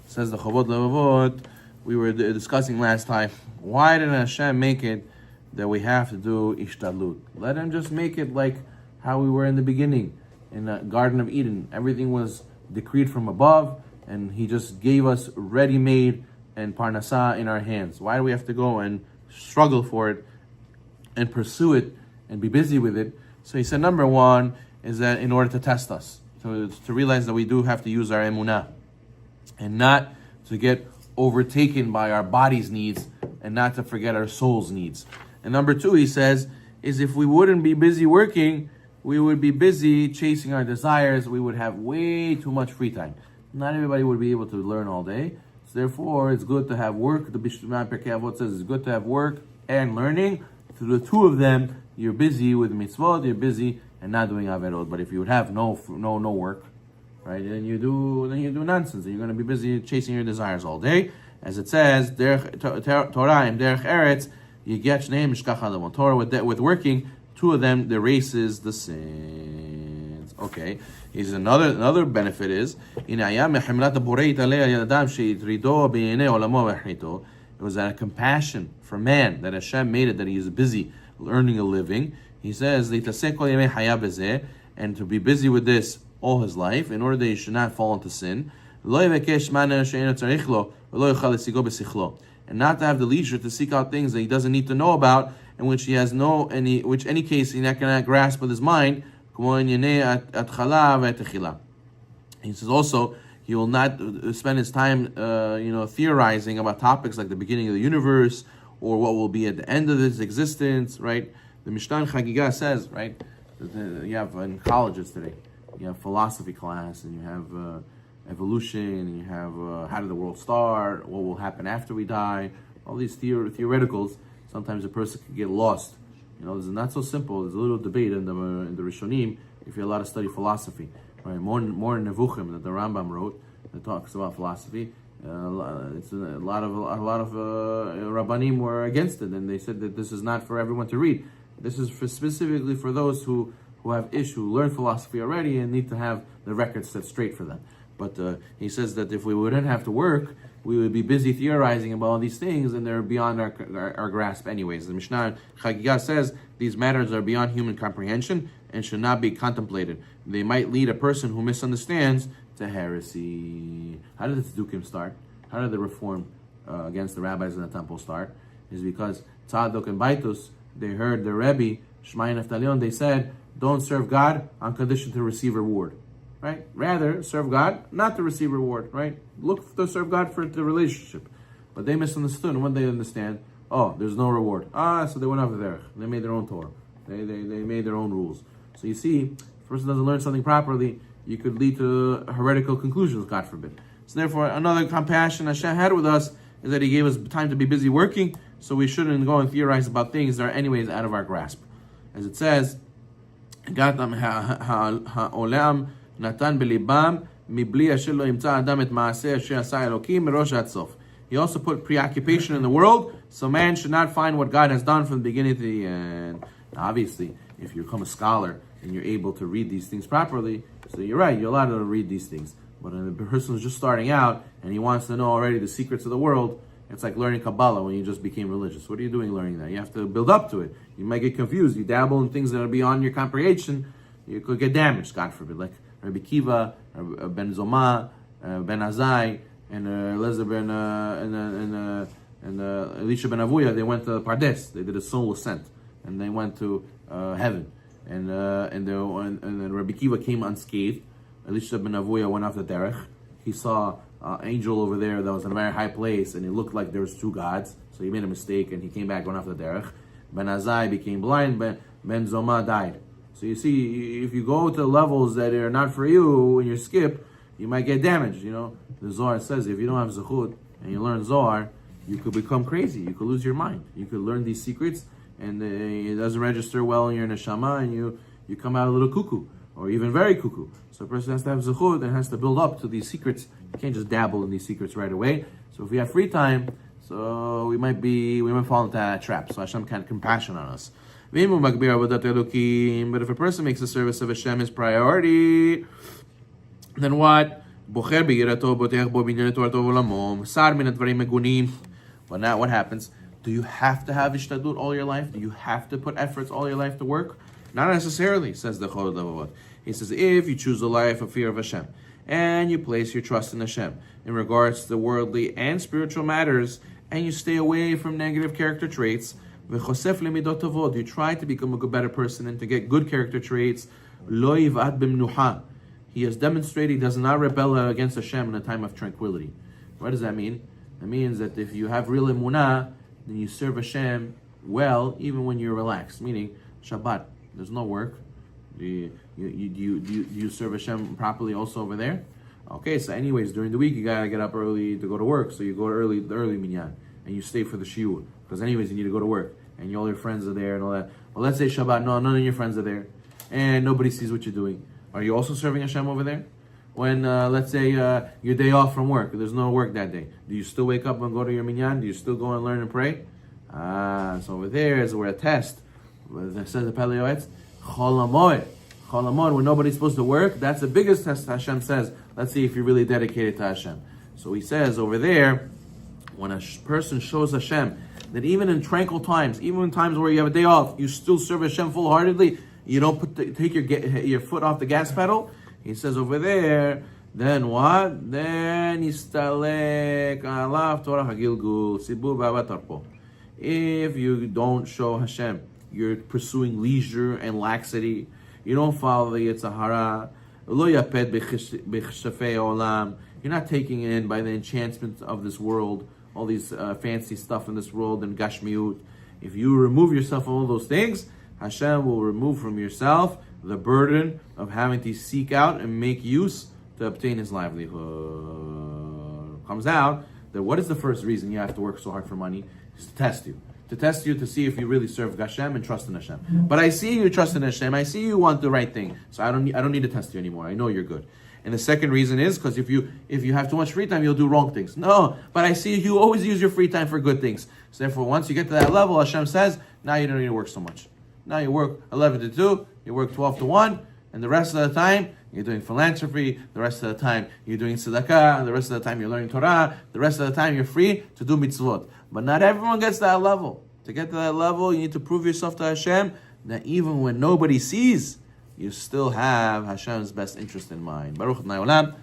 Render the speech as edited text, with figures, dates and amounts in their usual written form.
Says the Chovot Halevavot, we were discussing last time, why did Hashem make it that we have to do ishtadlut? Let him just make it like how we were in the beginning, in the Garden of Eden. Everything was decreed from above, and he just gave us ready-made and parnasah in our hands. Why do we have to go and struggle for it and pursue it and be busy with it? So he said, number one is that in order to test us, to realize that we do have to use our emunah and not to get overtaken by our body's needs and not to forget our soul's needs. And number two, he says, is if we wouldn't be busy working, we would be busy chasing our desires. We would have way too much free time. Not everybody would be able to learn all day. So therefore, it's good to have work. The Bishman Pirkei Avot says it's good to have work and learning. Through the two of them, you're busy with mitzvot, you're busy and not doing averot. But if you would have no work, right, then you do nonsense. And you're going to be busy chasing your desires all day. As it says, Torah and Derech Eretz, you get Shneim Mishkach Hadamon. Torah with working, two of them, the races the sins. Okay. Here's another benefit is it was out of compassion for man that Hashem made it that he is busy earning a living. He says and to be busy with this all his life in order that he should not fall into sin, and not to have the leisure to seek out things that he doesn't need to know about and which he has which any case he cannot grasp with his mind. He says also he will not spend his time theorizing about topics like the beginning of the universe or what will be at the end of his existence, right? The Mishnah Chagiga says, right, you have in colleges today, you have philosophy class and you have evolution and you have how did the world start, what will happen after we die, all these theoreticals. Sometimes a person can get lost. This is not so simple. There's a little debate in the Rishonim if you're allowed to study philosophy. Right? More Nevuchim that the Rambam wrote that talks about philosophy. A lot of Rabbanim were against it, and they said that this is not for everyone to read. This is specifically for those who have learn philosophy already and need to have the records set straight for them. But he says that if we wouldn't have to work, we would be busy theorizing about all these things, and they're beyond our grasp anyways. The Mishnah Chagiga says these matters are beyond human comprehension and should not be contemplated. They might lead a person who misunderstands to heresy. How did the Tzdukim start? How did the reform against the rabbis in the temple start? Is because Tzadok and Baitus, they heard the Rebbe, Shmai Naftalion, they said, don't serve God on condition to receive reward. Right? Rather, serve God, not to receive reward, right? Look to serve God for the relationship. But they misunderstood, and when they understand, there's no reward. So they went off the derech. They made their own Torah. They made their own rules. So you see, if a person doesn't learn something properly, you could lead to heretical conclusions, God forbid. So therefore, another compassion Hashem had with us is that he gave us time to be busy working, so we shouldn't go and theorize about things that are anyways out of our grasp. As it says, Natan belibam mibli asher lo yimtza adam et maaseh asher asa Elokim mirosh ad sof. He also put preoccupation in the world, so man should not find what God has done from the beginning to the end. Now, obviously, if you become a scholar and you're able to read these things properly, so you're right, you're allowed to read these things. But if a person is just starting out and he wants to know already the secrets of the world, it's like learning Kabbalah when you just became religious. What are you doing learning that? You have to build up to it. You might get confused. You dabble in things that are beyond your comprehension, you could get damaged, God forbid. Like Rabbi Kiva, Ben Zoma, Ben Azai, and Eliezer and Elisha ben Avuya, they went to Pardes. They did a soul ascent, and they went to heaven. And then Rabbi Kiva came unscathed. Elisha ben Avuya went off the derech. He saw an angel over there that was in a very high place, and it looked like there was two gods. So he made a mistake, and he came back, went off the derech. Ben Azai became blind. Ben Zoma died. So you see, if you go to levels that are not for you and you skip, you might get damaged. The Zohar says if you don't have Zechut and you learn Zohar, you could become crazy. You could lose your mind. You could learn these secrets and it doesn't register well in your neshama, and you come out a little cuckoo or even very cuckoo. So a person has to have Zechut and has to build up to these secrets. You can't just dabble in these secrets right away. So if we have free time, so we might fall into that trap. So Hashem can have compassion on us. But if a person makes the service of Hashem his priority, then what? בוחר ביראתו, בוטח בו בענייני תורתו ועולמו, מסר מן הדברים מגונים. But now what happens? Do you have to have ishtadlut all your life? Do you have to put efforts all your life to work? Not necessarily, says the Chovot Halevavot. He says, if you choose a life of fear of Hashem, and you place your trust in Hashem in regards to the worldly and spiritual matters, and you stay away from negative character traits, you try to become a better person and to get good character traits, he has demonstrated he does not rebel against Hashem in a time of tranquility. What does that mean? That means that if you have real emunah, then you serve Hashem well, even when you're relaxed. Meaning, Shabbat, there's no work. Do you serve Hashem properly also over there? Okay, so anyways, during the week, you gotta get up early to go to work. So you go to the early minyan, and you stay for the shiur. Because anyways, you need to go to work, and all your friends are there and all that. Well, let's say Shabbat, no, none of your friends are there, and nobody sees what you're doing. Are you also serving Hashem over there? When, let's say, your day off from work, there's no work that day. Do you still wake up and go to your minyan? Do you still go and learn and pray? So over there is where a test. It says the Pele Yoetz, Chol HaMoed, when nobody's supposed to work, that's the biggest test. Hashem says, let's see if you're really dedicated to Hashem. So he says over there, when a person shows Hashem that even in tranquil times, even in times where you have a day off, you still serve Hashem full-heartedly, you don't take your foot off the gas pedal. He says over there, then what? Then Yistalek Alav Torah Hagilgul Sibur Bavatarpo. If you don't show Hashem, you're pursuing leisure and laxity. You don't follow the Yitzhahara. Lo yaped b'chshafei olam. You're not taking in by the enchantment of this world, all these fancy stuff in this world and gashmiut. If you remove yourself from all those things, Hashem will remove from yourself the burden of having to seek out and make use to obtain his livelihood. Comes out that what is the first reason you have to work so hard for money? Is to test you. To test you to see if you really serve Hashem and trust in Hashem. But I see you trust in Hashem. I see you want the right thing. So I don't need to test you anymore. I know you're good. And the second reason is because if you have too much free time, you'll do wrong things. No, but I see you always use your free time for good things. So therefore, once you get to that level, Hashem says, now you don't need to work so much. Now you work 11 to 2, you work 12 to 1, and the rest of the time, you're doing philanthropy, the rest of the time, you're doing tzedakah, the rest of the time, you're learning Torah, the rest of the time, you're free to do mitzvot. But not everyone gets to that level. To get to that level, you need to prove yourself to Hashem that even when nobody sees, you still have Hashem's best interest in mind. Baruch Adonai Olam.